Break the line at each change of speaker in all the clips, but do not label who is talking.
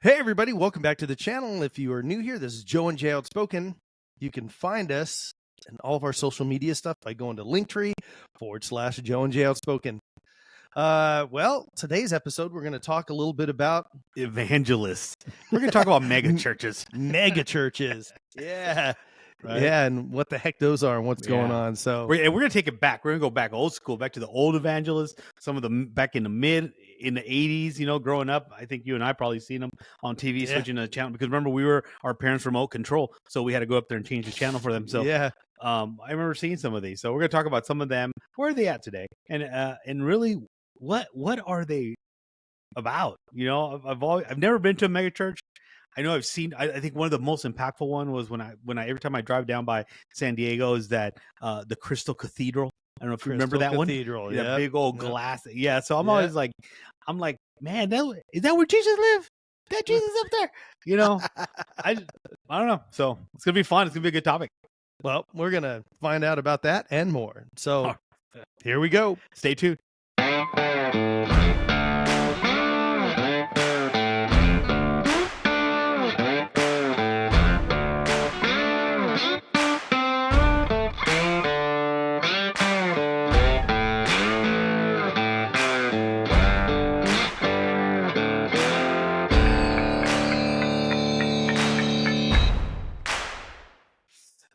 Hey everybody, welcome back to the channel. If you are new here, this is Joe and Jay Outspoken. You can find us in all of our social media stuff by going to Linktree/Joe and Jay Outspoken. Well, today's episode, we're going to talk a little bit about
Evangelists. We're going to talk about mega churches.
Mega churches. Yeah.
Right?
Yeah, and what the heck those are and what's going on. So
we're going to take it back. We're going to go back old school, back to the old evangelists, some of them back in the 80s, you know, growing up. I think you and I probably seen them on TV, switching the channel, because remember, our parents' remote control, so we had to go up there and change the channel for them. So I remember seeing some of these. So we're going to talk about some of them. Where are they at today? And really, what are they about? You know, I've never been to a mega church. I know I've seen. I think one of the most impactful one was when I every time I drive down by San Diego is that the Crystal Cathedral. I don't know if you remember that
Cathedral,
one. Yeah, big old glass. Yeah. So I'm always like, man, is that where Jesus lived? That Jesus up there? You know, I don't know. So it's gonna be fun. It's gonna be a good topic.
Well, we're gonna find out about that and more. So here we go.
Stay tuned.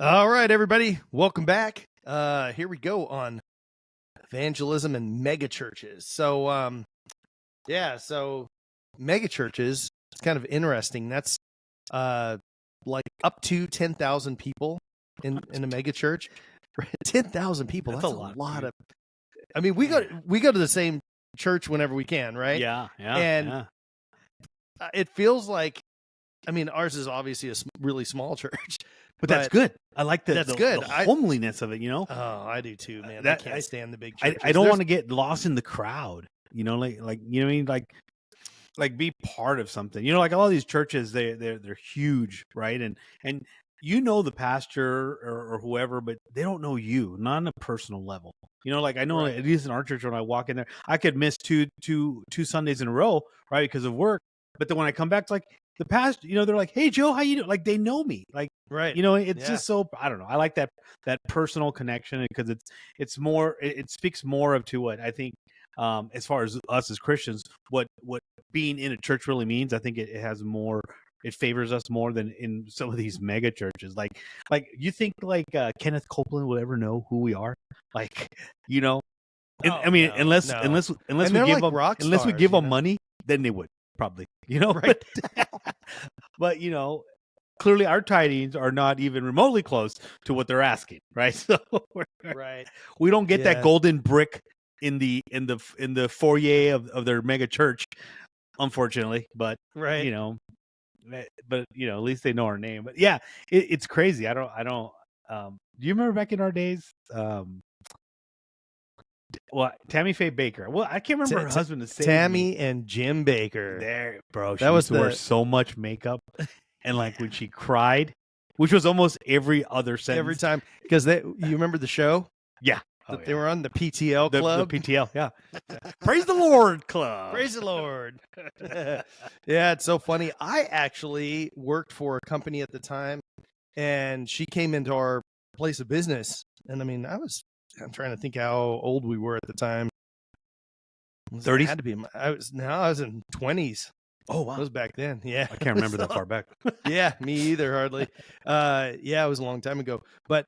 All right, everybody, welcome back. Here we go on evangelism and mega churches. So, so mega churches, it's kind of interesting. That's like up to 10,000 people in a mega church. 10,000 people. That's a lot of. I mean, we go to the same church whenever we can, right?
Yeah.
And it feels like, I mean, ours is obviously a really small church.
But that's good. I like the homeliness of it, you know?
Oh, I do too, man. I can't stand the big churches.
I don't want to get lost in the crowd, you know, like you know what I mean? Like be part of something. You know, like all of these churches, they're huge, right? And you know the pastor or whoever, but they don't know you, not on a personal level. You know, like I know at least in our church when I walk in there, I could miss two Sundays in a row, right, because of work. But then when I come back, it's like the pastor, you know, they're like, "Hey, Joe, how you doing?" Like they know me, like you know, it's just so I don't know. I like that personal connection because it's more. It speaks more of to what I think as far as us as Christians, what being in a church really means. I think it has more. It favors us more than in some of these mega churches. Like you think Kenneth Copeland will ever know who we are? Like, you know, unless we give them money, then they would. Probably, you know,
right?
But you know, clearly our tithings are not even remotely close to what they're asking, right? So, we don't get that golden brick in the foyer of their mega church, unfortunately. But you know, at least they know our name. But yeah, it's crazy. I don't. Do you remember back in our days? Well, Tammy Faye Baker. Well, I can't remember her husband.
Tammy and Jim Baker.
There, bro. She used to wear so much makeup, and like when she cried, which was almost every other sentence.
Every time, because you remember the show?
Yeah,
they were on the PTL club.
The PTL, yeah. Praise the Lord club.
Praise the Lord. Yeah, it's so funny. I actually worked for a company at the time, and she came into our place of business, and I mean, I'm trying to think how old we were at the time.
30s?
Had to be. I was in 20s.
Oh, wow.
That was back then. Yeah.
I can't remember that far back.
Yeah, me either, hardly. Yeah, it was a long time ago. But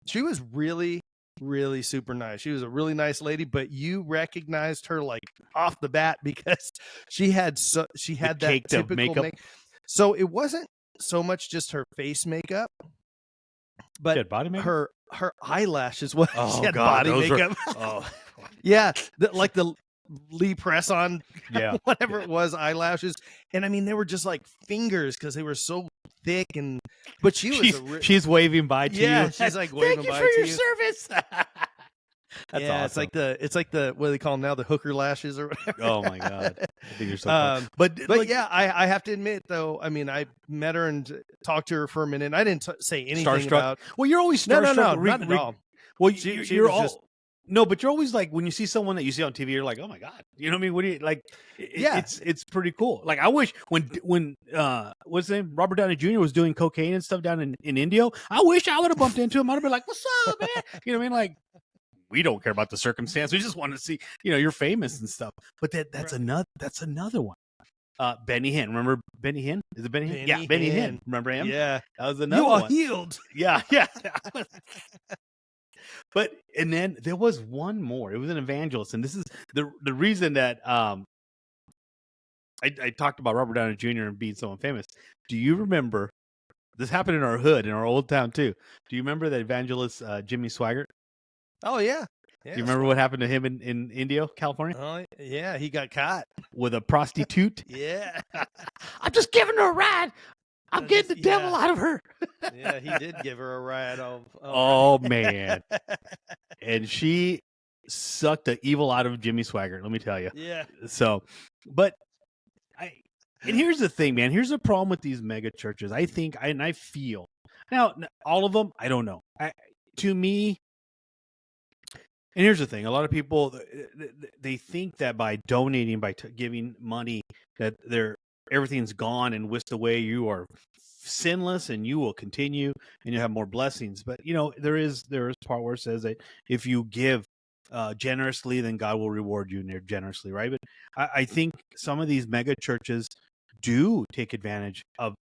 she was really, really super nice. She was a really nice lady, but you recognized her like off the bat because she had that typical makeup. So it wasn't so much just her face makeup, but
she had body makeup?
her eyelashes was
she
had body makeup. Yeah, like the Lee press on, whatever it was, eyelashes, and I mean they were just like fingers because they were so thick. But
she's waving by to you.
Yeah, she's like waving by to you.
Thank you for your service. That's awesome.
It's like the what do they call them now, the hooker lashes or whatever.
Oh my god, I think you're so funny. But
yeah, I have to admit though, I mean I met her and talked to her for a minute. And I didn't say anything
starstruck
about.
Well, you're always starstruck.
No, not at all.
Well, you're all. No, but you're always like, when you see someone that you see on TV, you're like, oh my God, you know what I mean? What do you like?
Yeah.
It's pretty cool. Like, I wish when what's his name, Robert Downey Jr. was doing cocaine and stuff down in India. I wish I would have bumped into him. I'd have been like, what's up, man? You know what I mean? Like, we don't care about the circumstance. We just want to see, you're famous and stuff. But that's another one. Benny Hinn. Remember Benny Hinn? Is it Benny Hinn? Yeah, Benny Hinn. Remember him?
Yeah.
That was another
You are
one.
healed.
Yeah. But and then there was one more. It was an evangelist, and this is the reason that I talked about Robert Downey Jr. and being so famous. Do you remember? This happened in our hood, in our old town too. Do you remember that evangelist Jimmy Swaggart?
Oh yeah.
Do you remember what happened to him in Indio, California?
Oh yeah, he got caught
with a prostitute.
Yeah.
I'm just giving her a ride. I'm getting the devil out of her.
Yeah, he did give her a ride.
Oh man. And she sucked the evil out of Jimmy Swaggart, let me tell you.
Yeah.
So, but and here's the thing, man. Here's the problem with these mega churches. I think, and I feel, now all of them, I don't know. To me, and here's the thing: a lot of people, they think that by donating, by giving money, that everything's gone and whisked away. You are sinless, and you will continue, and you have more blessings. But there is part where it says that if you give generously, then God will reward you generously, right? But I think some of these mega churches do take advantage of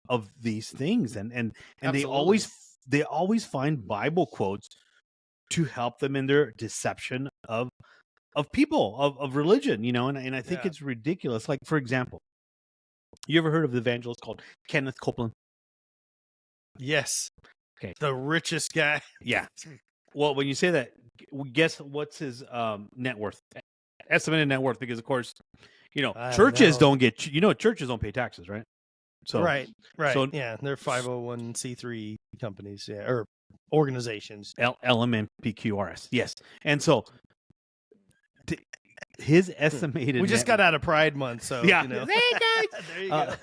these things, and they always find Bible quotes to help them in their deception of people, of religion, and I think it's ridiculous. Like, for example, you ever heard of the evangelist called Kenneth Copeland?
Yes.
Okay.
The richest guy.
Yeah. Well, when you say that, guess what's his net worth? Estimated net worth, because of course, churches don't get, churches don't pay taxes, right? So
right. So yeah, they're 501c3 companies, or organizations.
LMNPQRS. Yes. And so his estimated
we just got out of Pride Month, so
yeah.
Hey guys. There you go.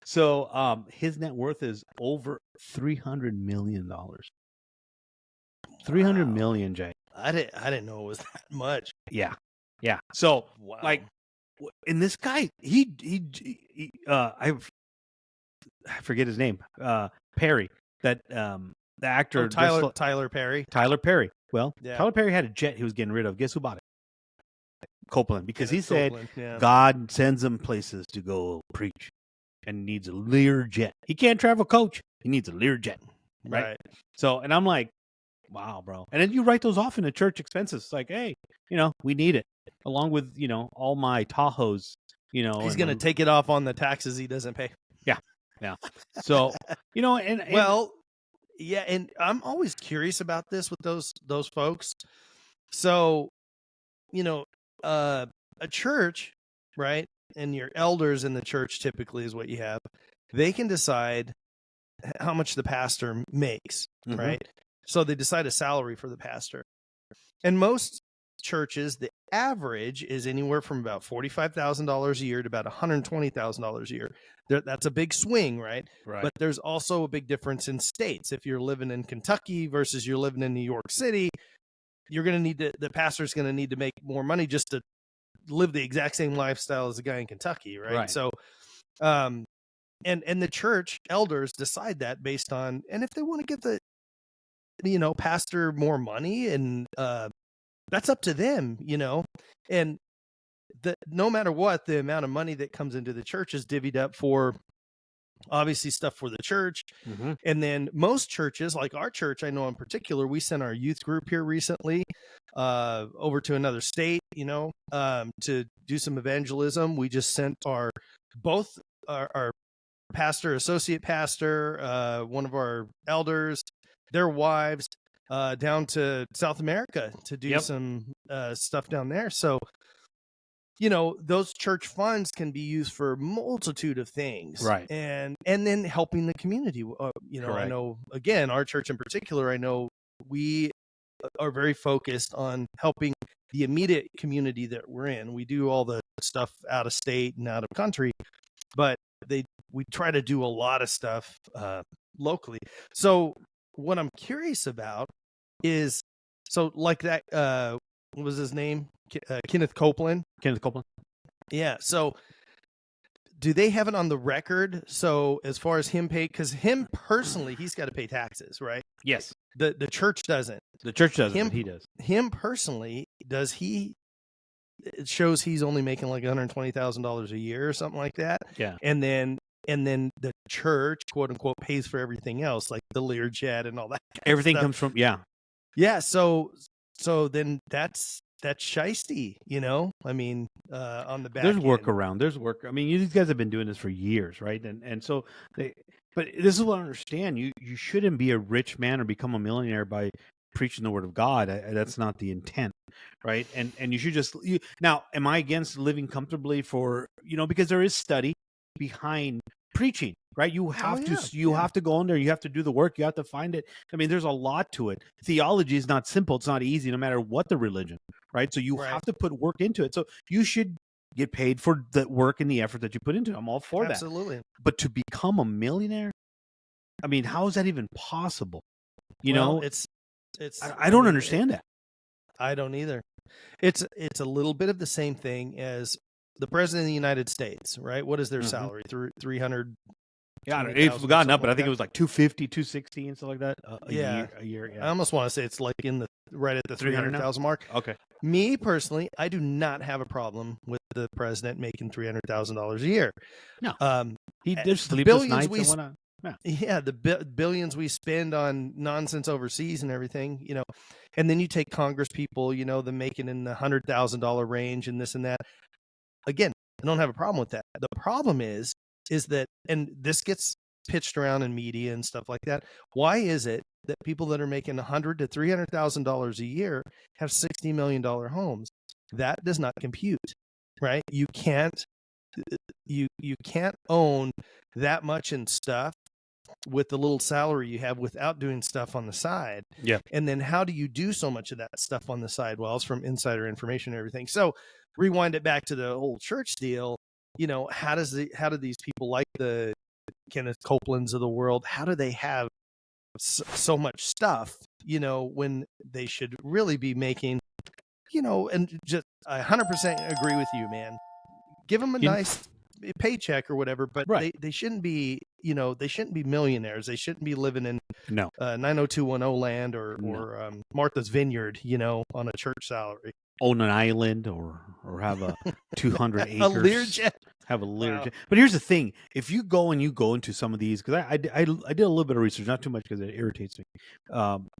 So his net worth is over $300 million. 300 million, Jay.
I didn't know it was that much.
Yeah. So like, and this guy, I forget his name. Perry, that the actor.
Tyler Perry.
Tyler Perry. Well, Tyler Perry had a jet he was getting rid of. Guess who bought it? Copeland, because he said God sends him places to go preach, and needs a Lear jet. He can't travel coach. He needs a Lear jet, right? So, and I'm like, wow, bro. And then you write those off in the church expenses. It's like, hey, we need it, along with all my Tahoes.
He's going to take it off on the taxes he doesn't pay.
Yeah. So, and
and I'm always curious about this with those folks. So, a church, right? And your elders in the church typically is what you have. They can decide how much the pastor makes, right? So they decide a salary for the pastor. And most churches, the average is anywhere from about $45,000 a year to about $120,000 a year. That's a big swing, right? But there's also a big difference in states. If you're living in Kentucky versus you're living in New York City, you're going to need the pastor's going to need to make more money just to live the exact same lifestyle as the guy in Kentucky, right? So, and the church elders decide that based on, and if they want to give the pastor more money, and that's up to them, and no matter what, the amount of money that comes into the church is divvied up for obviously stuff for the church. And then most churches, like our church, I know in particular, we sent our youth group here recently over to another state, to do some evangelism. We just sent our pastor, associate pastor, one of our elders, their wives, down to South America to do some stuff down there. So, those church funds can be used for a multitude of things,
right?
And then helping the community. I know, again, our church in particular, I know we are very focused on helping the immediate community that we're in. We do all the stuff out of state and out of country, but we try to do a lot of stuff locally. So what I'm curious about is, so like that what was his name? Kenneth Copeland.
Kenneth Copeland.
Yeah. So do they have it on the record? So as far as him pay, because him personally, he's got to pay taxes, right?
Yes.
The church doesn't.
The church doesn't,
Him,
but he does.
Him personally, does he? It shows he's only making like $120,000 a year or something like that.
Yeah.
And then the church, quote unquote, pays for everything else, like the Learjet and all that.
Everything comes from
Yeah. So then that's shiesty, you know. I mean, on the back.
There's
end.
workaround. There's work. I mean, these guys have been doing this for years, right? And so they. But this is what I understand. You shouldn't be a rich man or become a millionaire by preaching the word of God. That's not the intent, right? And you should just now. Am I against living comfortably for because there is study behind preaching, right? You have have to go in there. You have to do the work. You have to find it. I mean, there's a lot to it. Theology is not simple. It's not easy, no matter what the religion, right? So you have to put work into it. So you should get paid for the work and the effort that you put into it. I'm all for that.
Absolutely.
But to become a millionaire, I mean, how is that even possible?
It's
I don't understand that.
I don't either. It's a little bit of the same thing as the president of the United States, right? What is their salary? 300.
Yeah, it's gotten up, but I think it was like 250, 260 and stuff like that. A year. Yeah.
I almost want to say it's like right at the 300,000 mark.
Okay.
Me personally, I do not have a problem with the president making $300,000 a year.
No. He did sleep
billions
nights and whatnot.
Yeah, the billions we spend on nonsense overseas and everything, and then you take Congress people, them making in the $100,000 range and this and that. Again, I don't have a problem with that. The problem is that, and this gets pitched around in media and stuff like that. Why is it that people that are making $100,000 to $300,000 a year have $60 million homes? That does not compute, right? You can't own that much in stuff with the little salary you have without doing stuff on the side.
Yeah.
And then how do you do so much of that stuff on the side? Well, it's from insider information and everything. So rewind it back to the whole church deal. How do these people like the Kenneth Copelands of the world, how do they have so much stuff, when they should really be making, and just I 100% agree with you, man. Give them a nice paycheck or whatever, but they shouldn't be, they shouldn't be millionaires. They shouldn't be living in 90210 land or Martha's Vineyard, on a church salary.
Own an island or have a 200 acres.
A Learjet.
Have a Learjet. Wow. But here's the thing: if you go into some of these, because I did a little bit of research, not too much because it irritates me.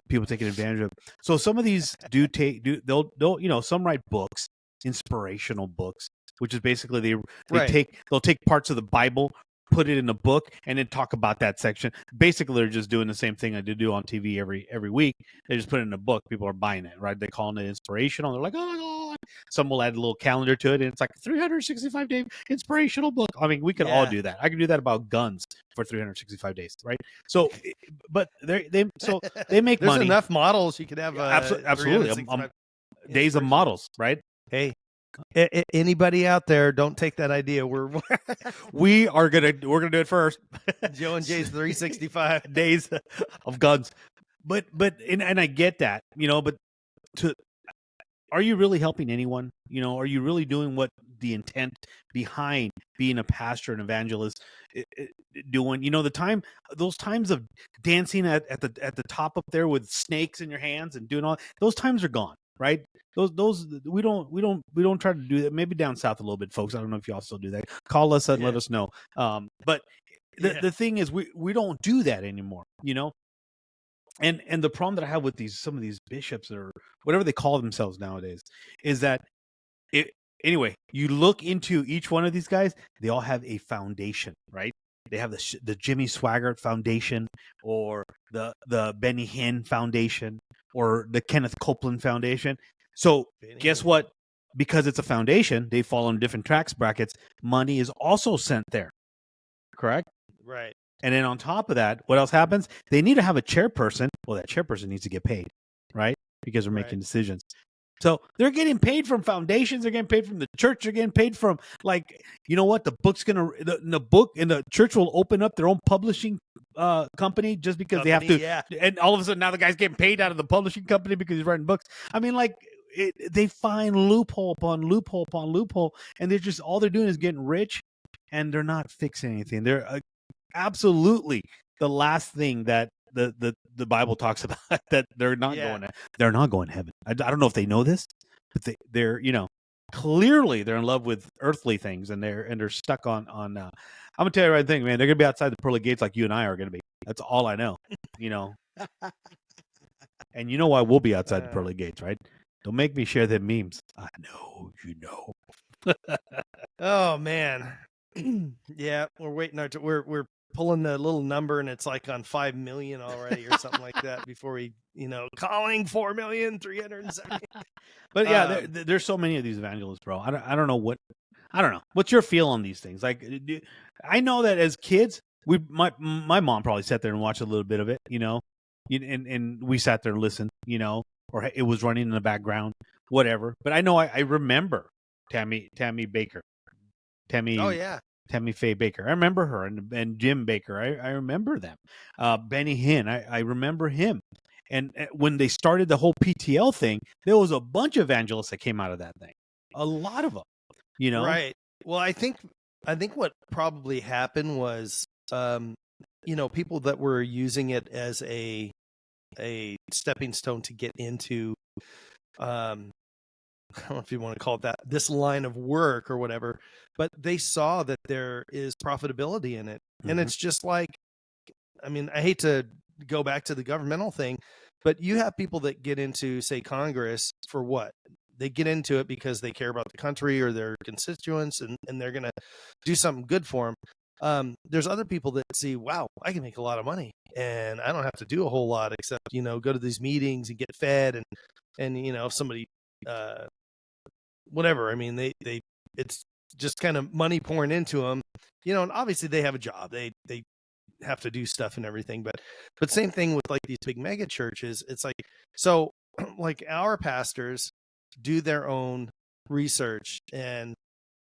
People taking advantage of. So some of these they'll some write books, inspirational books, which is basically they'll take parts of the Bible, put it in a book, and then talk about that section. Basically, they're just doing the same thing I do on TV every week. They just put it in a book. People are buying it, right? They're calling it inspirational. They're like, oh my God. Some will add a little calendar to it, and it's like a 365-day inspirational book. I mean, we could all do that. I can do that about guns for 365 days, right? So, but they make
There's
money.
There's enough models you could have.
Absolutely. Days of models, right?
Hey, anybody out there, don't take that idea. We're
gonna do it first.
Joe and Jay's 365
days of guns. But I get that, but are you really helping anyone? Are you really doing what the intent behind being a pastor and evangelist doing? Those times of dancing at the top up there with snakes in your hands and doing all those times are gone, right? Those we don't try to do that. Maybe down south a little bit, folks. I don't know if y'all still do that. Call us and let us know. But the thing is, we don't do that anymore. And the problem that I have with some of these bishops or whatever they call themselves nowadays is that anyway, you look into each one of these guys, they all have a foundation, right? They have the Jimmy Swaggart Foundation or the Benny Hinn Foundation or the Kenneth Copeland Foundation. So guess what? Because it's a foundation, they fall in different tax brackets. Money is also sent there, correct?
Right.
And then on top of that, what else happens? They need to have a chairperson. Well, that chairperson needs to get paid, right? Because they're making decisions. So they're getting paid from foundations. They're getting paid from the church. They're getting paid from, you know what? The book and the church will open up their own publishing company just because they have to. Yeah. And all of a sudden now the guy's getting paid out of the publishing company because he's writing books. I mean, they find loophole upon loophole upon loophole, and they're just all they're doing is getting rich, and they're not fixing anything. They're absolutely the last thing that the Bible talks about, that they're not going to heaven. I don't know if they know this, but they're clearly they're in love with earthly things, and they're stuck on. I'm gonna tell you right thing, man. They're gonna be outside the pearly gates like you and I are gonna be. That's all I know. And you know why we'll be outside the pearly gates, right? Don't make me share them memes. I know,
Oh man, yeah, we're waiting we're pulling the little number, and it's like on 5 million already or something like that before we calling 4,370,000.
But yeah, there's so many of these evangelists, bro. I don't know what's your feel on these things. Like, I know that as kids, my mom probably sat there and watched a little bit of it, and we sat there and listened, or it was running in the background, whatever. But I know I remember Tammy Baker,
Oh yeah,
Tammy Faye Baker. I remember her, and Jim Baker. I remember them. Benny Hinn. I remember him. And when they started the whole PTL thing, there was a bunch of evangelists that came out of that thing. A lot of them,
Right. Well, I think what probably happened was, people that were using it as a stepping stone to get into, I don't know if you want to call it that, this line of work or whatever, but they saw that there is profitability in it. Mm-hmm. And it's just like, I hate to go back to the governmental thing, but you have people that get into, say, Congress for what? They get into it because they care about the country or their constituents, and they're going to do something good for them. There's other people that see, wow, I can make a lot of money, and I don't have to do a whole lot except, go to these meetings and get fed, and if somebody, whatever, they it's just kind of money pouring into them, and obviously they have a job. They have to do stuff and everything, but same thing with like these big mega churches. It's like, so like our pastors do their own research, and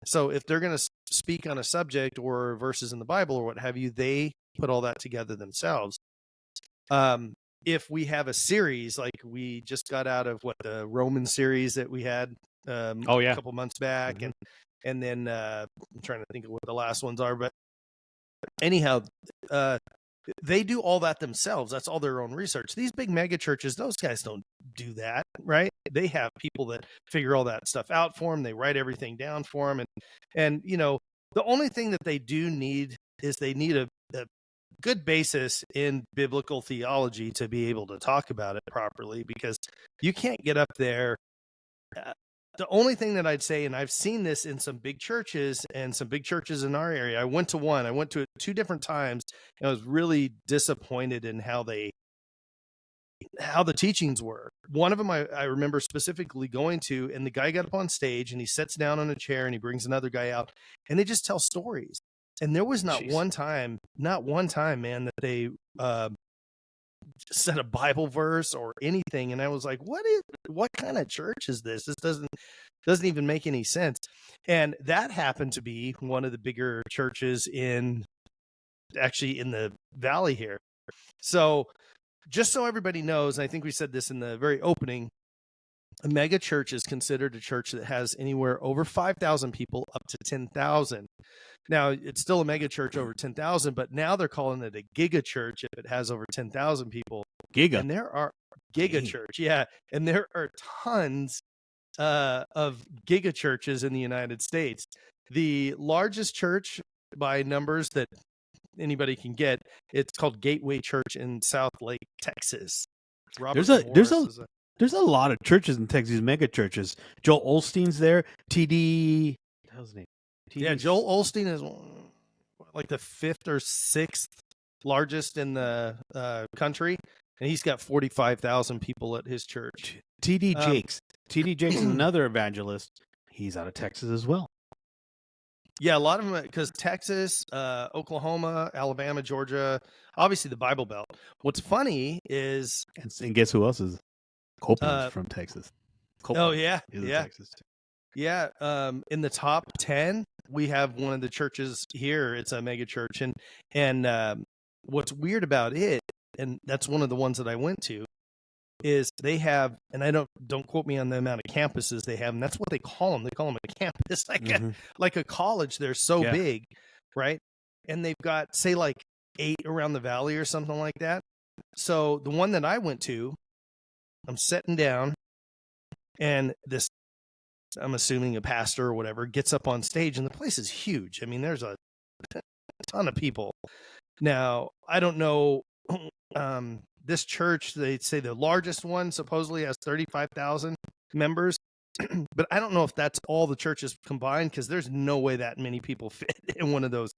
so if they're going to speak on a subject or verses in the Bible or what have you, they put all that together themselves. If we have a series, like we just got out of the Roman series that we had a couple months back, mm-hmm. and then I'm trying to think of what the last ones are, but anyhow, they do all that themselves. That's all their own research. These big mega churches, those guys don't do that, right? They have people that figure all that stuff out for them. They write everything down for them. And the only thing that they do need is they need a good basis in biblical theology to be able to talk about it properly, because you can't get up there. The only thing that I'd say, and I've seen this in some big churches and some big churches in our area. I went to it 2 different times, and I was really disappointed in how the teachings were. One of them I remember specifically going to, and the guy got up on stage and he sits down on a chair and he brings another guy out, and they just tell stories. And there was not one time, man, that they said a Bible verse or anything. And I was like, what kind of church is this? This doesn't even make any sense. And that happened to be one of the bigger churches in the valley here. So just so everybody knows, and I think we said this in the very opening, a mega church is considered a church that has anywhere over 5,000 people up to 10,000. Now, it's still a mega church over 10,000, but now they're calling it a giga church if it has over 10,000 people.
Giga.
And there are church. Yeah. And there are tons of giga churches in the United States. The largest church by numbers that anybody can get, it's called Gateway Church in South Lake, Texas.
There's a lot of churches in Texas, mega churches. Joel Osteen's there. TD. What was his name?
Yeah, Joel Osteen is like the 5th or 6th largest in the country, and he's got 45,000 people at his church.
TD Jakes. TD Jakes is another evangelist. He's out of Texas as well.
Yeah, a lot of them, because Texas, Oklahoma, Alabama, Georgia, obviously the Bible Belt. What's funny is...
And guess who else is? Copeland's from Texas.
Copeland
is in Texas too.
Yeah, in the top 10, we have one of the churches here. It's a mega church, and what's weird about it, and that's one of the ones that I went to, is they have, and I don't quote me on the amount of campuses they have, and that's what they call them. They call them a campus, like a college. They're so big, right? And they've got, say, like 8 around the valley or something like that. So the one that I went to, I'm sitting down, and this, I'm assuming a pastor or whatever, gets up on stage, and the place is huge. I mean, there's a ton of people. Now, I don't know, this church, they say the largest one supposedly has 35,000 members, but I don't know if that's all the churches combined, because there's no way that many people fit in one of those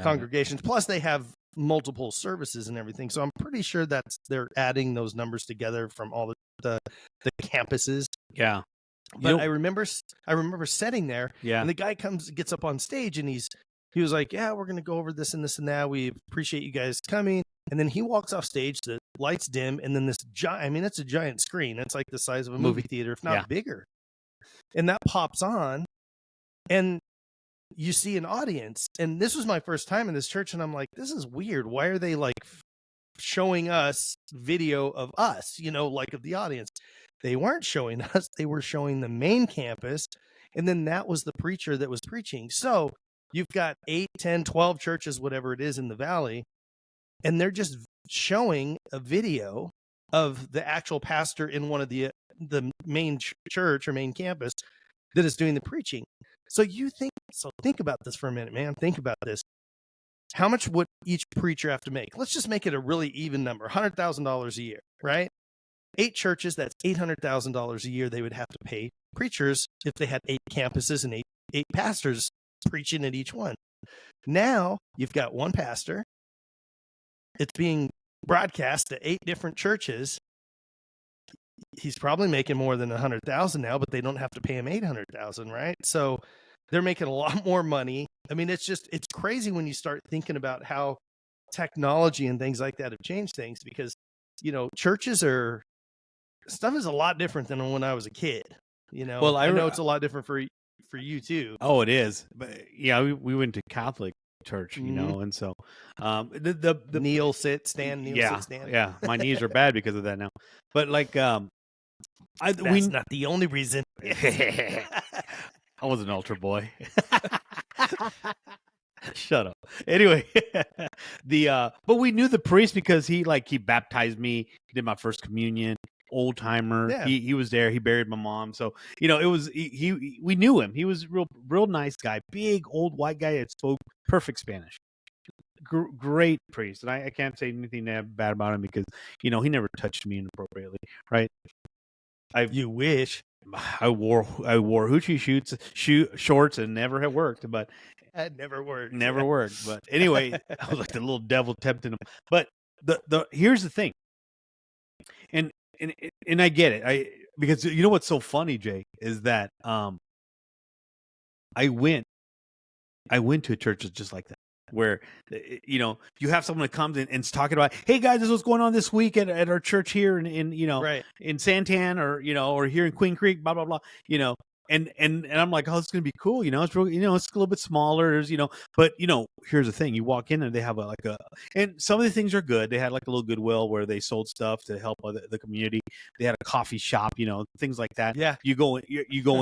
congregations. Plus, they have multiple services and everything, so I'm pretty sure they're adding those numbers together from all the campuses.
Yeah.
But I remember sitting there, and the guy gets up on stage, and he was like, yeah, we're going to go over this and this and that. We appreciate you guys coming. And then he walks off stage, the lights dim, and then this giant, I mean, it's a giant screen. It's like the size of a movie theater, if not bigger. And that pops on, and you see an audience. And this was my first time in this church, and I'm like, this is weird. Why are they like showing us video of us, like of the audience? They weren't showing us. They were showing the main campus. And then that was the preacher that was preaching. So you've got 8, 10, 12 churches, whatever it is in the valley, and they're just showing a video of the actual pastor in one of the main church or main campus that is doing the preaching. So think about this for a minute, man. Think about this. How much would each preacher have to make? Let's just make it a really even number, $100,000 a year, right? 8 churches, that's $800,000 a year they would have to pay preachers if they had 8 campuses and eight pastors preaching at each one. Now you've got one pastor. It's being broadcast to 8 different churches. He's probably making more than $100,000 now, but they don't have to pay him $800,000, right? So they're making a lot more money. I mean, it's crazy when you start thinking about how technology and things like that have changed things, because, stuff is a lot different than when I was a kid. Well, I know it's a lot different for you too.
Oh, it is. But yeah, we went to Catholic church, and so the
kneel, sit, stand, kneel, sit, stand.
Yeah, my knees are bad because of that now. But like,
that's not the only reason.
I was an altar boy. Shut up. Anyway, but we knew the priest because he baptized me. He did my first communion. Old timer. Yeah. He was there. He buried my mom. So, it was, we knew him. He was real nice guy, big old white guy that spoke perfect Spanish. Great priest. And I can't say anything bad about him because, he never touched me inappropriately. Right.
You wish.
I wore hoochie shorts and never had worked, but
that never worked.
Never worked. But anyway, I was like the little devil tempting him. But here's the thing. And I get it. Because you know what's so funny, Jay, is that I went to churches just like that, where you have someone that comes in and's talking about, hey guys, this is what's going on this week at our church here in in Santan or here in Queen Creek, blah blah blah, And I'm like, oh, it's gonna be cool, it's real, it's a little bit smaller, there's, but here's the thing: you walk in and they have and some of the things are good. They had like a little Goodwill where they sold stuff to help the community. They had a coffee shop, things like that.
Yeah,
you go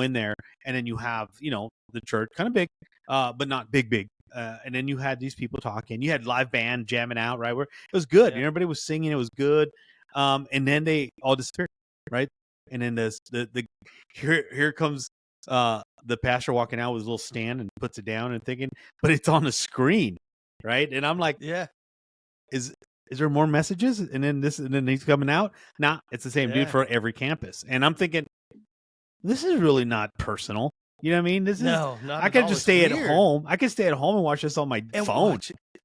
in there, and then you have the church, kind of big, but not big. And then you had these people talking. You had live band jamming out, right? Where it was good. Yeah. Everybody was singing. It was good. And then they all disappeared, right? And then here comes the pastor walking out with his little stand and puts it down and thinking, but it's on the screen, right? And I'm like,
yeah,
is there more messages? And then he's coming out. Nah, it's the same dude for every campus. And I'm thinking, this is really not personal. You know what I mean? I could just stay at home. I could stay at home and watch this on my phone.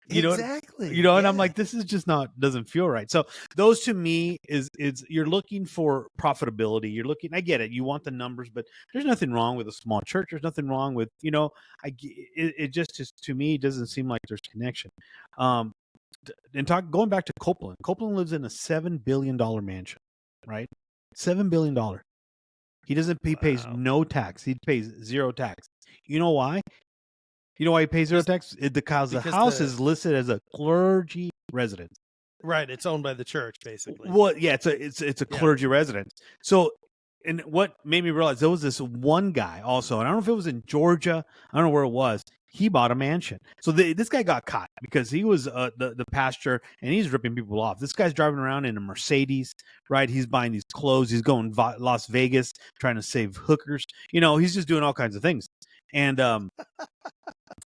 Exactly.
And I'm like, this is just doesn't feel right. So those to me is you're looking for profitability. I get it. You want the numbers, but there's nothing wrong with a small church. There's nothing wrong with, it just to me doesn't seem like there's connection. Going back to Copeland. Copeland lives in a $7 billion mansion, right? $7 billion. He pays no tax. He pays zero tax. You know why? You know why he pays zero tax? Because the house is listed as a clergy residence.
Right. It's owned by the church, basically.
Well, yeah, it's a
Yeah.
clergy residence. So, and what made me realize there was this one guy also, and I don't know if it was in Georgia, I don't know where it was. He bought a mansion. So this guy got caught because he was the pastor, and he's ripping people off. This guy's driving around in a Mercedes, right? He's buying these clothes. He's going Las Vegas trying to save hookers. You know, he's just doing all kinds of things. And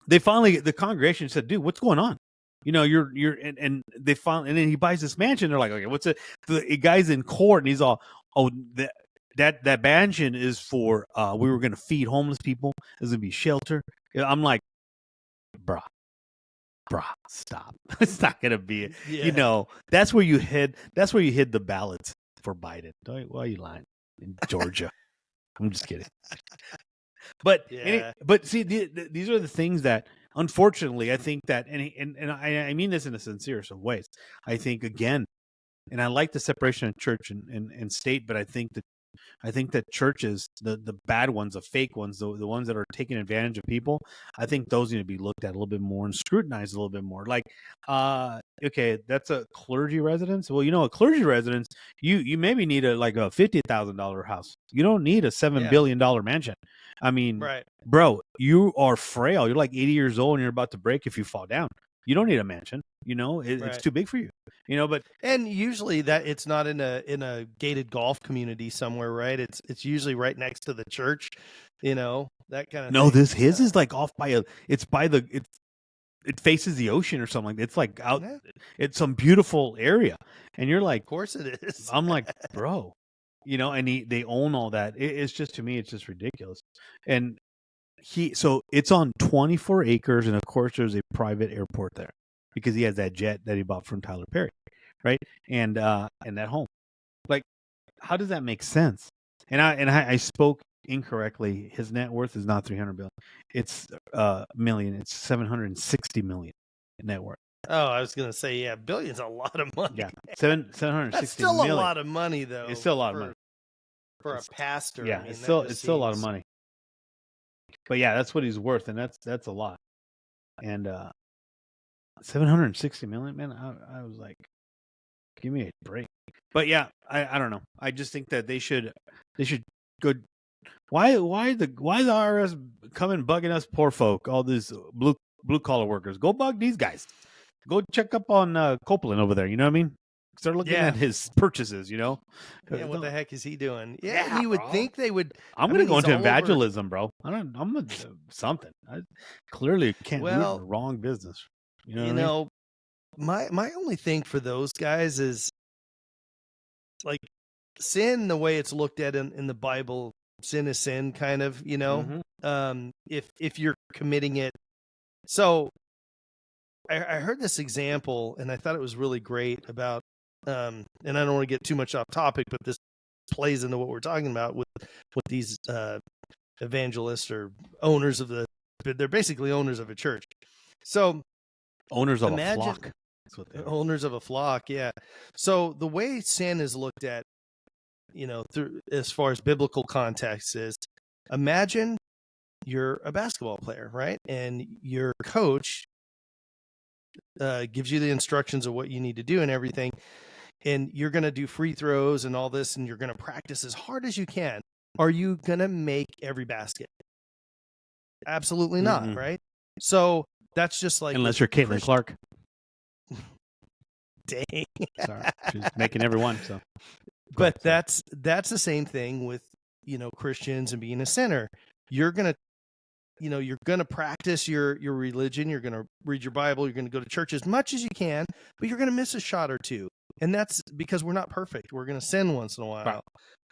the congregation said, "Dude, what's going on? You know, you're and they finally, and then he buys this mansion. They're like, okay, what's it?" The guy's in court, and he's all, "Oh, that mansion is for we were going to feed homeless people. There's going to be shelter." I'm like, bruh, stop. It's not going to be.
Yeah.
You know, that's where you hid the ballots for Biden. Why are you lying? In Georgia. I'm just kidding. But
Yeah.
but see, these are the things that, unfortunately, I think that, and I mean this in the sincerest of ways. I think, again, and I like the separation of church and state, but I think that churches, the bad ones, the fake ones, the ones that are taking advantage of people, I think those need to be looked at a little bit more and scrutinized a little bit more. Like, okay, that's a clergy residence. Well, you know, a clergy residence, you maybe need a $50,000 house. You don't need a $7 billion mansion. I mean,
Right.
bro, you are frail. You're like 80 years old and you're about to break if you fall down. You don't need a mansion. You know, it's
Right.
too big for you. You know, but
And usually that it's not in a gated golf community somewhere, right? It's usually right next to the church, you know, that kind of
no,
thing.
his is like off by it faces the ocean or something like that. It's like out,
Yeah.
it's some beautiful area. And you're like,
Of course it is.
I'm like, bro, you know, and they own all that. It's just, to me, it's just ridiculous. And so it's on 24 acres. And of course there's a private airport there because he has that jet that he bought from Tyler Perry. Right. And that home, like, how does that make sense? And I spoke incorrectly. His net worth is not 300 billion. It's million. It's 760 million net worth.
Oh, I was gonna say, yeah, billion's a lot of money.
Yeah, 760
That's still
million.
a lot of money, though.
It's still a lot of money
for a pastor.
Yeah,
I mean,
it's
that
still a lot of
seems-
money. But yeah, that's what he's worth, and that's a lot. And 760 million, man. I was like, give me a break. But yeah, I don't know. I just think that they should go. Why the IRS coming bugging us poor folk, all these blue collar workers? Go bug these guys. Go check up on Copeland over there. You know what I mean? Start looking
Yeah.
at his purchases. You know?
Yeah, what the heck is he doing? Yeah,
Yeah,
you would
bro.
think they would.
I'm
I
gonna
mean,
go
he's
into
all over-
evangelism, bro. I'm gonna do something. I clearly can't do
Well,
the wrong business. You know?
You
what I mean?
know, my only thing for those guys is like sin, the way it's looked at in the Bible. Sin is sin, kind of. You know,
Mhm.
if you're committing it. So I heard this example, and I thought it was really great about. And I don't want to get too much off topic, but this plays into what we're talking about with these evangelists or owners of they're basically owners of a church. So
Owners of
imagine-
a flock. That's what they are.
owners of a flock, yeah. So the way sin is looked at, you know, through as far as biblical context is, imagine you're a basketball player, right? And your coach gives you the instructions of what you need to do and everything, and you're going to do free throws and all this, and you're going to practice as hard as you can. Are you going to make every basket? Absolutely not,
Mm-mm.
right? So that's just like
Unless you're Caitlin Clark.
Dang.
Sorry, she's making everyone. So,
But that's the same thing with, you know, Christians and being a sinner. You're gonna, you know, you're gonna practice your religion. You're gonna read your Bible. You're gonna go to church as much as you can, but you're gonna miss a shot or two, and that's because we're not perfect. We're gonna sin once in a while,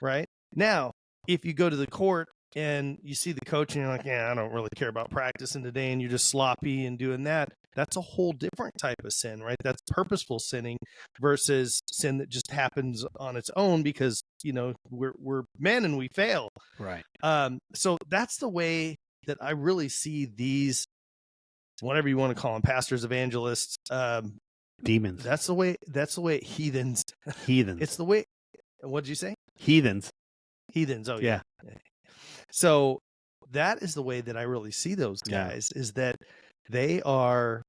right? Now, if you go to the court and you see the coach and you're like, yeah, I don't really care about practicing today, and you're just sloppy and doing that, that's a whole different type of sin, right? That's purposeful sinning versus sin that just happens on its own because, you know, we're men and we fail.
right.
So that's the way that I really see these, whatever you want to call them, pastors, evangelists,
Demons.
that's the way heathens.
Heathens.
It's the way. What did you say?
Heathens.
Heathens. Oh yeah.
Yeah.
So that is the way that I really see those guys, is that they are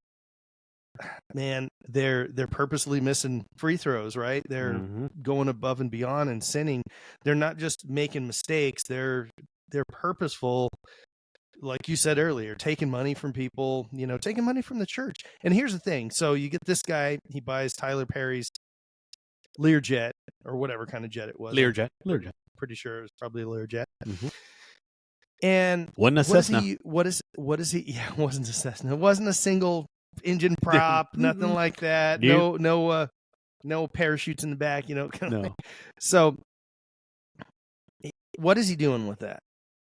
man, they're purposely missing free throws, right? They're going above and beyond and sinning. They're not just making mistakes. They're purposeful, like you said earlier, taking money from people, taking money from the church. And here's the thing. So you get this guy, he buys Tyler Perry's Learjet or whatever kind of jet it was.
Learjet.
Pretty sure it was probably a Learjet.
Mm-hmm.
And
wasn't a Cessna.
What is he? Yeah, it wasn't a Cessna. It wasn't a single engine prop, nothing like that. No parachutes in the back,
No.
So what is he doing with that?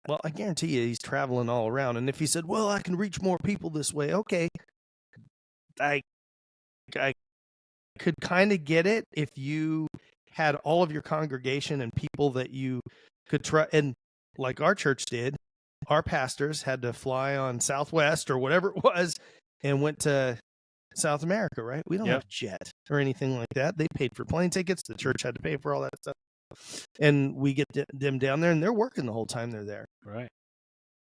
Well, I guarantee you he's traveling all around. And if he said, well, I can reach more people this way, okay. I could kind of get it if you had all of your congregation and people that you could trust. And like our church did, our pastors had to fly on Southwest or whatever it was and went to South America, right? We don't have a jet or anything like that. They paid for plane tickets. The church had to pay for all that stuff. And we get them down there, and they're working the whole time they're there.
Right.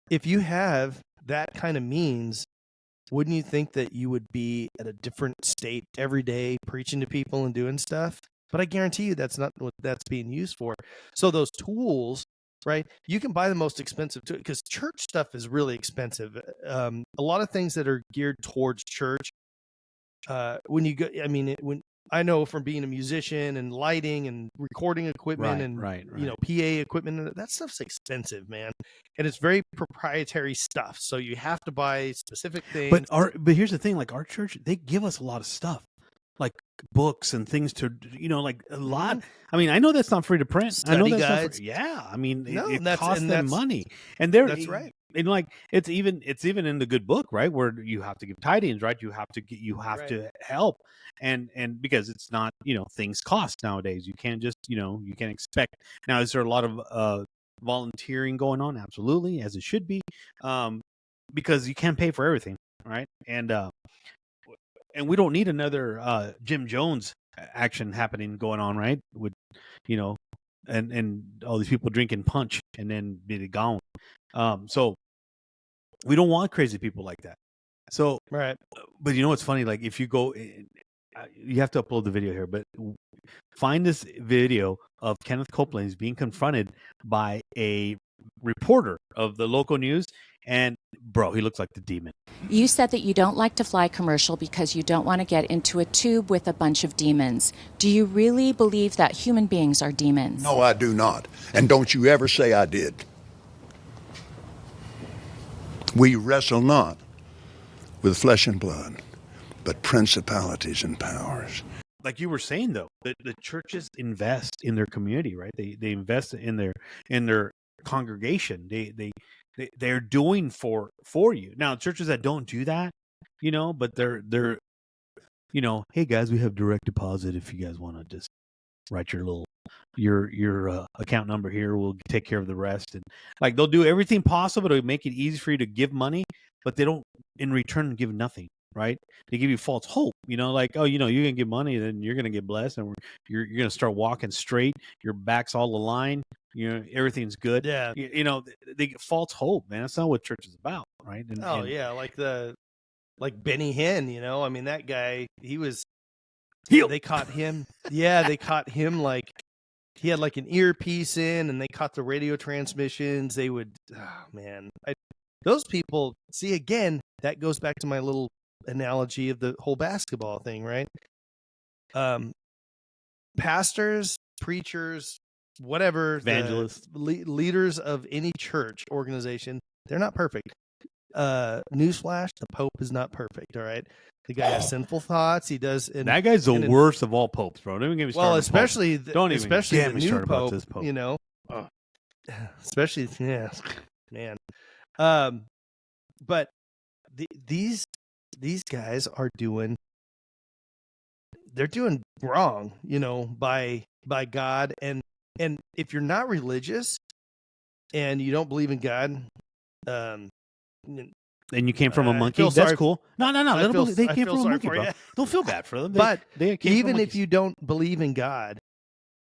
If you have that kind of means, wouldn't you think that you would be at a different state every day preaching to people and doing stuff? But I guarantee you that's not what that's being used for. So those tools, right? You can buy the most expensive tool because church stuff is really expensive. A lot of things that are geared towards church. When you go, I mean, when I know from being a musician and lighting and recording equipment
right.
PA equipment, that stuff's expensive, man. And it's very proprietary stuff. So you have to buy specific things.
But here's the thing, like our church, they give us a lot of stuff. Like books and things to, like a lot. I mean, I know that's not free to print.
Study
I know that's
guides.
Not free. Yeah. I mean,
No,
it costs them money. And that's
right.
And like, it's even in the good book, right? Where you have to give tidings, right? You have to help. And because it's not, things cost nowadays. You can't just, you can't expect. Now, is there a lot of volunteering going on? Absolutely, as it should be. Because you can't pay for everything, right? And we don't need another Jim Jones action going on, right? With, and all these people drinking punch and then be gone. So we don't want crazy people like that. So,
right.
But you know what's funny? Like if you go, you have to upload the video here, but find this video of Kenneth Copeland being confronted by a reporter of the local news. And bro, he looks like the demon.
You said that you don't like to fly commercial because you don't want to get into a tube with a bunch of demons. Do you really believe that human beings are demons?
No, I do not. And don't you ever say I did. We wrestle not with flesh and blood, but principalities and powers.
Like you were saying, though, the churches invest in their community, right? They invest in their congregation. They're doing for you. Now, churches that don't do that, but they're hey guys, we have direct deposit if you guys want to just write your account number here, we'll take care of the rest. And like they'll do everything possible to make it easy for you to give money, but they don't in return give nothing, right? They give you false hope, like, oh, you're gonna give money, then you're gonna get blessed, and you're gonna start walking straight, your back's all aligned, everything's good.
Yeah.
They get false hope, man. That's not what church is about, right?
Like Benny Hinn, I mean, that guy, he was
healed.
They caught him. Yeah, they caught him like he had like an earpiece in, and they caught the radio transmissions. They would, those people, see, again, that goes back to my little analogy of the whole basketball thing, right? Pastors, preachers, whatever,
evangelists,
leaders of any church organization, they're not perfect. Newsflash, the Pope is not perfect. All right, the guy has sinful thoughts. He does.
That guy's the worst of all popes, bro. Don't even get me started.
Well, especially the new Pope.
This Pope.
Especially man. But these guys are doing. They're doing wrong, by God, and if you're not religious and you don't believe in God,
and you came from a monkey, that's cool. No. They came from a monkey, bro. Don't feel bad for them.
But even if you don't believe in God,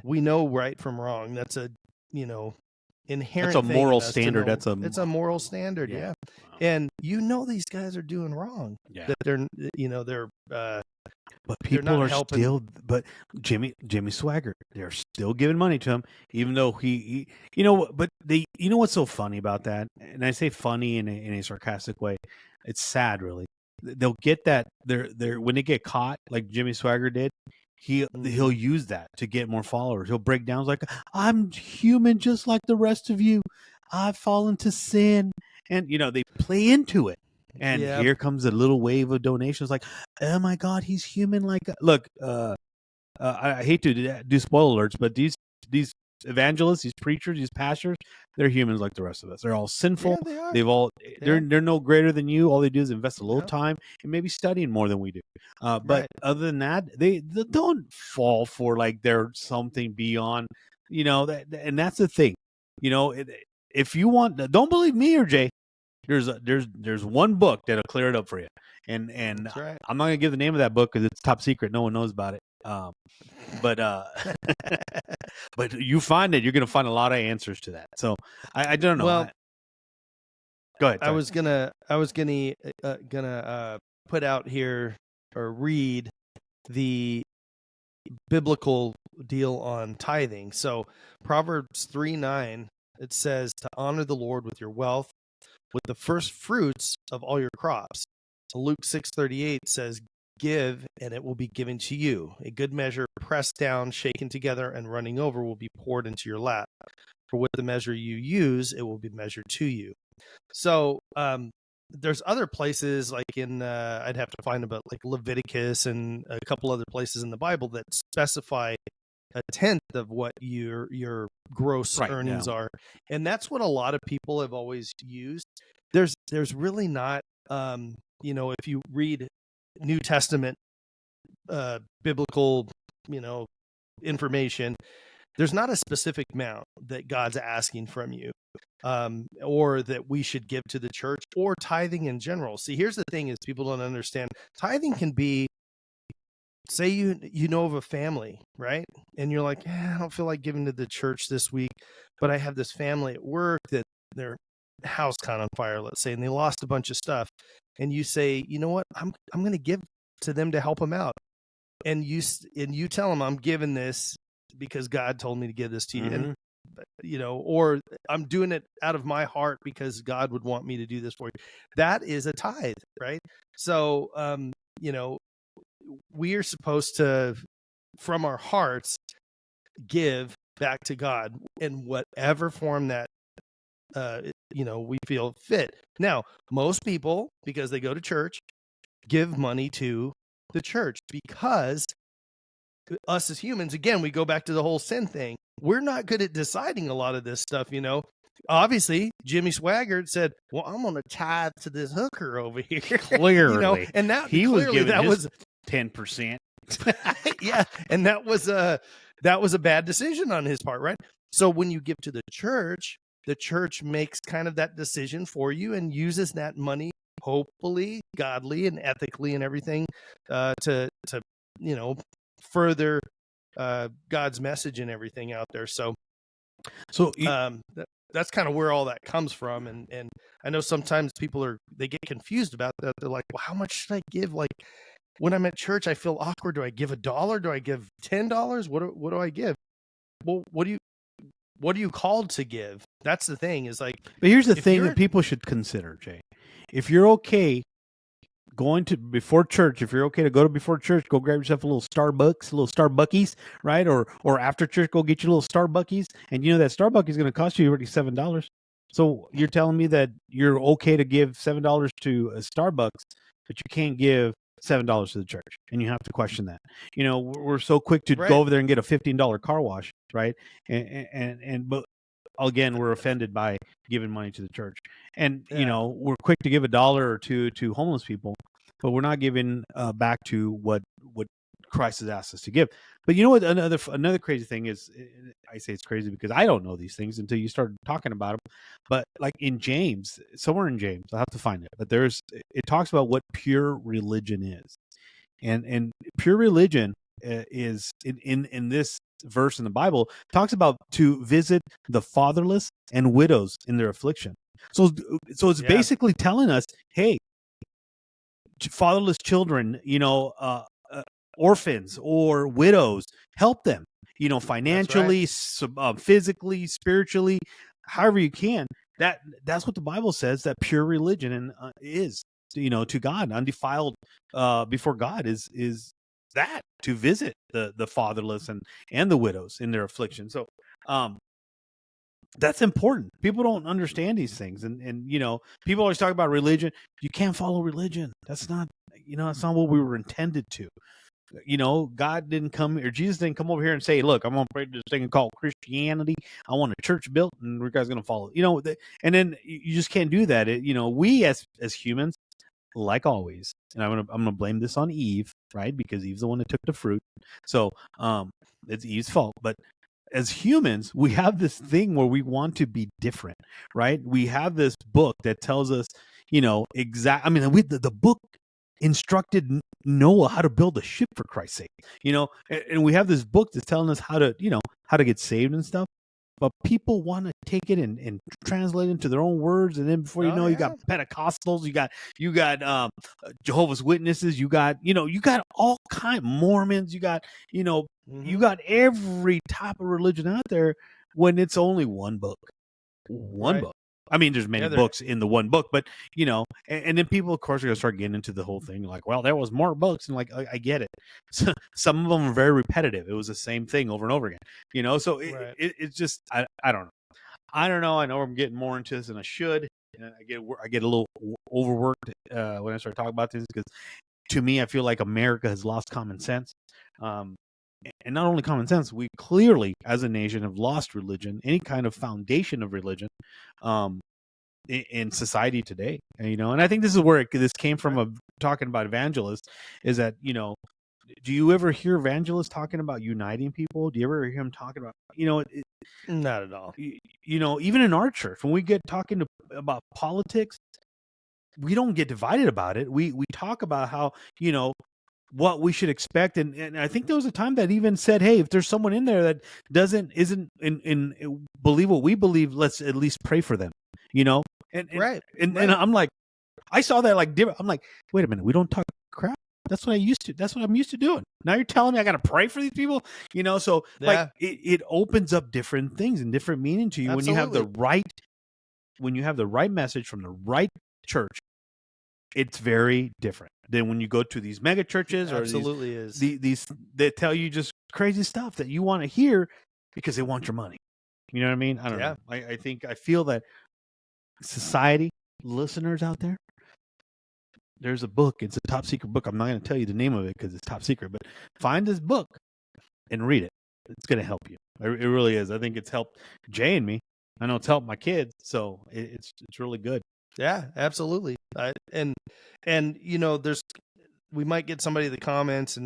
we know right from wrong. That's a inherent.
That's a moral standard. It's
a moral standard. Yeah. And these guys are doing wrong.
Yeah.
That they're
But
They're
people
not
are
helping.
still, but Jimmy Swagger, they're still giving money to him, even though he but you know what's so funny about that? And I say funny in a sarcastic way. It's sad, really. They'll get that they're when they get caught, like Jimmy Swagger did. He'll use that to get more followers. He'll break down like, I'm human just like the rest of you. I've fallen to sin, and they play into it. And
Yeah.
here comes a little wave of donations. Like, oh my God, he's human. Like, look, I hate to do spoiler alerts, but these evangelists, these preachers, these pastors, they're humans like the rest of us. They're all sinful.
Yeah, they are.
They've all they're no greater than you. All they do is invest a little
Yeah.
time and maybe studying more than we do. But
Right.
other than that, they don't fall for like they're something beyond. And that's the thing. If you want, don't believe me or Jay. There's one book that'll clear it up for you, and
That's right.
I'm not gonna give the name of that book because it's top secret. No one knows about it. But but you find it, you're gonna find a lot of answers to that. So I don't know.
Well,
go ahead.
I was gonna put out here or read the biblical deal on tithing. So Proverbs 3:9, it says to honor the Lord with your wealth, with the first fruits of all your crops. Luke 6:38 says, give and it will be given to you. A good measure, pressed down, shaken together, and running over will be poured into your lap. For with the measure you use, it will be measured to you. So there's other places like in I'd have to find about like Leviticus and a couple other places in the Bible that specify a tenth of what your gross earnings are, and that's what a lot of people have always used. There's really not if you read New Testament biblical information, there's not a specific amount that God's asking from you, or that we should give to the church or tithing in general. See, here's the thing is people don't understand. Tithing can be, say you know of a family, right? And you're like, I don't feel like giving to the church this week, but I have this family at work that their house caught on fire, let's say, and they lost a bunch of stuff. And you say, you know what? I'm going to give to them to help them out. And you tell them I'm giving this because God told me to give this to you. And or I'm doing it out of my heart because God would want me to do this for you. That is a tithe, right? So, we are supposed to, from our hearts, give back to God in whatever form that, we feel fit. Now, most people, because they go to church, give money to the church because us as humans, again, we go back to the whole sin thing. We're not good at deciding a lot of this stuff, Obviously, Jimmy Swaggart said, well, I'm going to tithe to this hooker over here.
Clearly.
And that
he
clearly,
was giving
that was
10%.
Yeah. And that was a bad decision on his part, right? So when you give to the church makes kind of that decision for you and uses that money, hopefully godly and ethically and everything, to further God's message and everything out there. So that's kind of where all that comes from. And I know sometimes people they get confused about that. They're like, well, how much should I give? Like when I'm at church, I feel awkward. Do I give $1? Do I give $10? What do I give? Well, what are you called to give? That's the thing is like,
but here's the thing that people should consider, Jay. If you're okay going to before church, if you're okay to go to before church, go grab yourself a little Starbucks, a little Starbuckies, right? Or after church, go get you a little Starbuckies. And that Starbucks is going to cost you already $7. So you're telling me that you're okay to give $7 to a Starbucks, but you can't give $7 to the church, and you have to question that. We're so quick to go over there and get a $15 car wash, right? But again, we're offended by giving money to the church, and we're quick to give $1 or $2 to homeless people, but we're not giving back to what Christ has asked us to give. But you know what? Another crazy thing is, I say it's crazy because I don't know these things until you start talking about them. But like in James, somewhere in James, I'll have to find it. But it talks about what pure religion is, and pure religion is in this verse in the Bible talks about to visit the fatherless and widows in their affliction. So it's basically telling us, hey, fatherless children, orphans or widows. Help them, financially, physically, spiritually, however you can. That's what the Bible says that pure religion is, to God, undefiled before God is that, to visit the fatherless and the widows in their affliction. So that's important. People don't understand these things, and people always talk about religion. You can't follow religion. That's not what we were intended to. God didn't come, or Jesus didn't come over here and say, look, I'm going to pray this thing called Christianity. I want a church built and you guys going to follow, and then you just can't do that. We as humans, like always, and I'm going to blame this on Eve, right? Because Eve's the one that took the fruit. So, it's Eve's fault. But as humans, we have this thing where we want to be different, right? We have this book that tells us, the book instructed Noah how to build a ship, for Christ's sake, and we have this book that's telling us how to get saved and stuff. But people want to take it and translate it into their own words, and then before you got Pentecostals, you got Jehovah's Witnesses, you got all kind Mormons, you got you got every type of religion out there, when it's only one book, book. I mean, there's many books in the one book, but and then people, of course, are gonna start getting into the whole thing, like, well, there was more books, and like, I get it. So, some of them are very repetitive. It was the same thing over and over again, So it's just, I don't know. I know I'm getting more into this than I should. I get a little overworked when I start talking about this, because to me, I feel like America has lost common sense. And not only common sense, we clearly, as a nation, have lost religion, any kind of foundation of religion, in society today. And I think this is where this came from, talking about evangelists, is that, do you ever hear evangelists talking about uniting people? Do you ever hear him talking about,
not at all.
Even in our church, when we get talking about politics, we don't get divided about it. We talk about how, what we should expect, and I think there was a time that even said, hey, if there's someone in there that isn't in believe what we believe, let's at least pray for them, and I'm like, I saw that like different. I'm like, wait a minute, we don't talk crap. That's what I'm used to doing. Now you're telling me I got to pray for these people, so like it opens up different things and different meaning to you. Absolutely. When you have the right message from the right church, it's very different than when you go to these mega churches, or these that tell you just crazy stuff that you want to hear because they want your money. You know what I mean? I don't know. I feel that society, listeners out there, there's a book. It's a top secret book. I'm not going to tell you the name of it because it's top secret, but find this book and read it. It's going to help you. It really is. I think it's helped Jay and me. I know it's helped my kids. So it's really good.
Yeah, absolutely. And we might get somebody in the comments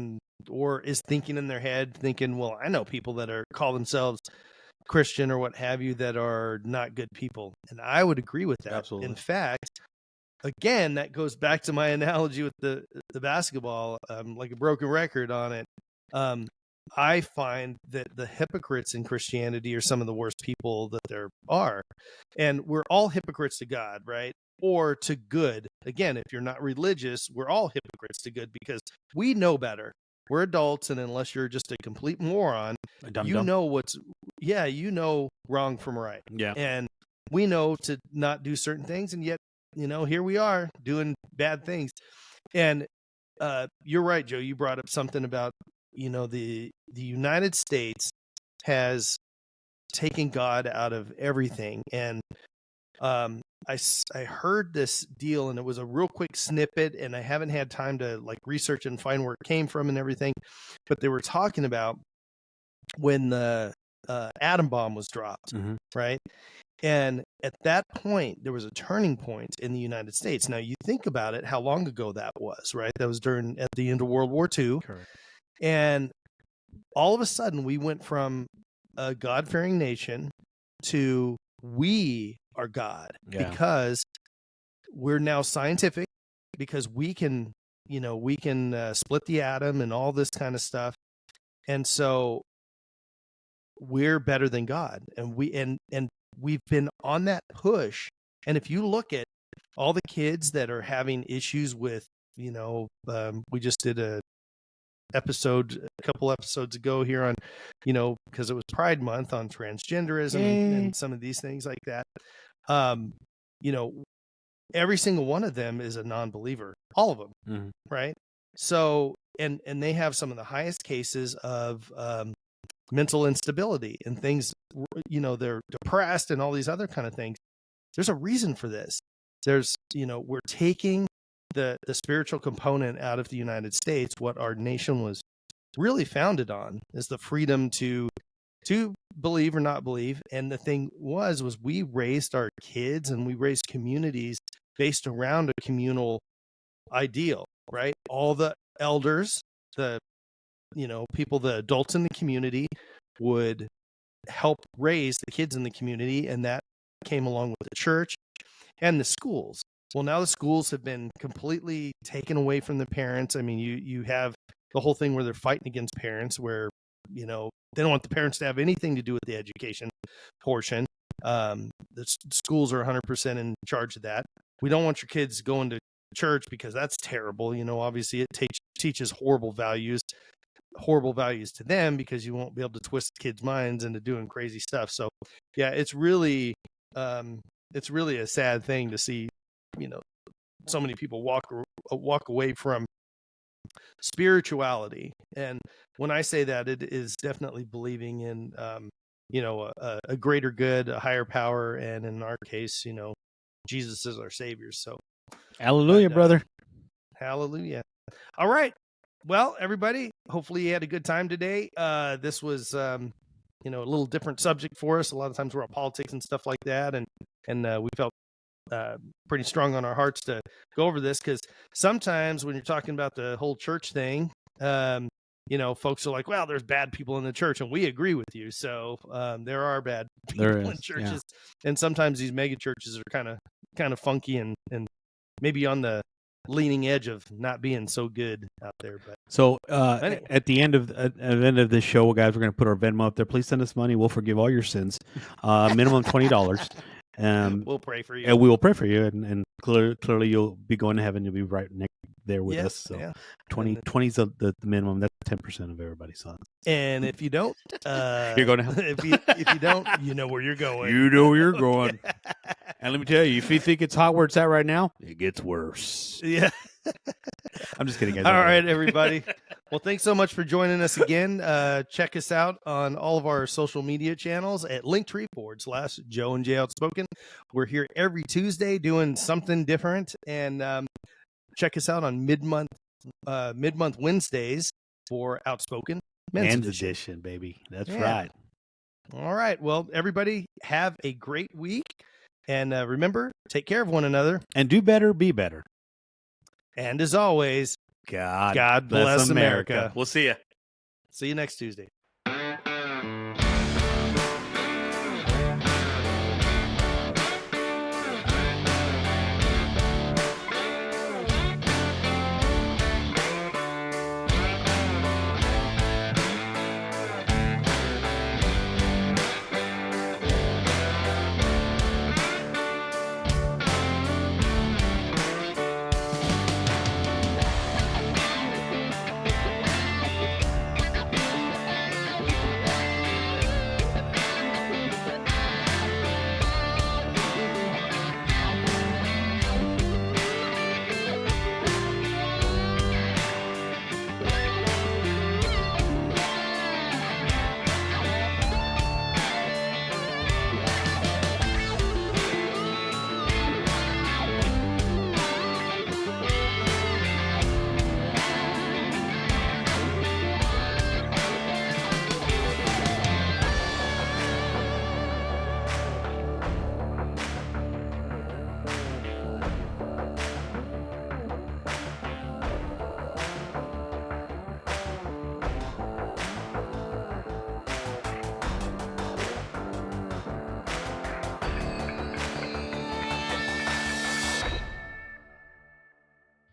or is thinking in their head, thinking, well, I know people that call themselves Christian or what have you that are not good people. And I would agree with that. Absolutely. In fact, again, that goes back to my analogy with the basketball, like a broken record on it. I find that the hypocrites in Christianity are some of the worst people that there are. And we're all hypocrites to God, right? Or to good. Again, if you're not religious, we're all hypocrites to good because we know better. We're adults, and unless you're just a complete moron, you know wrong from right. Yeah. And we know to not do certain things, and yet, here we are doing bad things. And you're right, Joe. You brought up something about, the United States has taken God out of everything. And I heard this deal, and it was a real quick snippet, and I haven't had time to like research and find where it came from and everything. But they were talking about when the atom bomb was dropped, right? And at that point, there was a turning point in the United States. Now, you think about it, how long ago that was, right? That was at the end of World War II. Correct. And all of a sudden, we went from a God-fearing nation to we are God because we're now scientific, because we can split the atom and all this kind of stuff. And so we're better than God. And we've been on that push. And if you look at all the kids that are having issues with, we just did episode a couple episodes ago here on, because it was Pride Month, on transgenderism and some of these things like that. Every single one of them is a non-believer, all of them,
Mm-hmm.
right? So, and they have some of the highest cases of mental instability and things, they're depressed and all these other kind of things. There's a reason for this. There's, we're taking the spiritual component out of the United States. What our nation was really founded on is the freedom to believe or not believe. And the thing was we raised our kids and we raised communities based around a communal ideal, right? All the elders, the people, the adults in the community would help raise the kids in the community, and that came along with the church and the schools. Well, now the schools have been completely taken away from the parents. I mean, you have the whole thing where they're fighting against parents, where they don't want the parents to have anything to do with the education portion. The schools are 100% in charge of that. We don't want your kids going to church because that's terrible. Obviously it teaches horrible values to them, because you won't be able to twist kids' minds into doing crazy stuff. So yeah, it's really a sad thing to see, so many people walk away from spirituality. And when I say that, it is definitely believing in, a greater good, a higher power. And in our case, Jesus is our savior. So
hallelujah, brother.
Hallelujah. All right. Well, everybody, hopefully you had a good time today. This was, a little different subject for us. A lot of times we're on politics and stuff like that. And we felt pretty strong on our hearts to go over this, because sometimes when you're talking about the whole church thing, folks are like, well, there's bad people in the church, and we agree with you. So there are bad people in churches, and sometimes these mega churches are kind of funky and maybe on the leaning edge of not being so good out there. But
so
anyway.
at the end of this show, guys, we're going to put our Venmo up there. Please send us money. We'll forgive all your sins. Minimum $20.
We'll pray for you.
And we will pray for you, and clearly you'll be going to heaven. You'll be right there with us. So 20 is the minimum. That's 10% of everybody's son.
And if you don't,
you're going to hell.
If you don't, you know where you're going.
You know where you're going. And let me tell you, if you think it's hot where it's at right now, it gets worse.
Yeah.
I'm just kidding, guys.
All right, everybody. Well, thanks so much for joining us again. Check us out on all of our social media channels at Linktree/Joe and Jay Outspoken. We're here every Tuesday doing something different. And check us out on mid-month Wednesdays for Outspoken Men's Edition,
baby. That's right.
All right. Well, everybody, have a great week. And remember, take care of one another.
And do better, be better.
And as always,
God
bless America.
We'll see you.
See you next Tuesday.